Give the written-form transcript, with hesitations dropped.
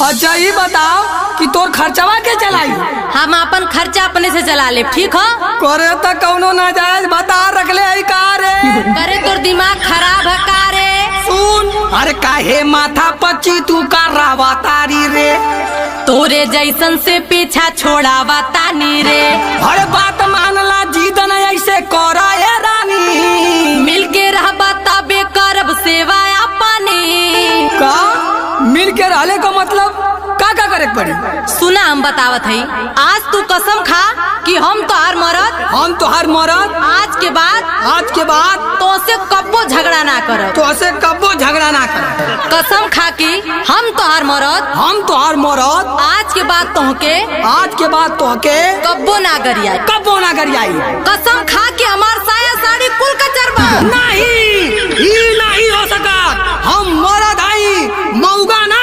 अच्छा ये बताओ कि तोर खर्चवा के चलाई? हम अपन खर्चा अपने से चला ले, ठीक हो? करे तो कौनो ना जायज बता रखले है का रे? करे तोर दिमाग खराब है का रे? सुन, अरे काहे माथा पच्ची तू का रावा तारी रे? तोरे जैसन से पीछा छोड़ावा तानी रे। अरे बात मानला जीत न ऐसे करा ये रानी, मिल के रहबा तबे करब सेवा अपनी। का मिल के रहले का मतलब का करे पड़ी? सुना हम बतावत हई, आज तू कसम खा कि हम तोहार मरद, हम तोहार मरद आज के बाद तो से कब्बो झगड़ा ना करब। तो से कब्बो झगड़ा ना कर। कसम खा कि हम तोहार मरद आज के बाद तोहके कब्बो ना गरियाई। कसम खा कि हमार साया साड़ी कुल कचरबा। नहीं, ही नहीं हो सका। हम मरद आई मौगा ना।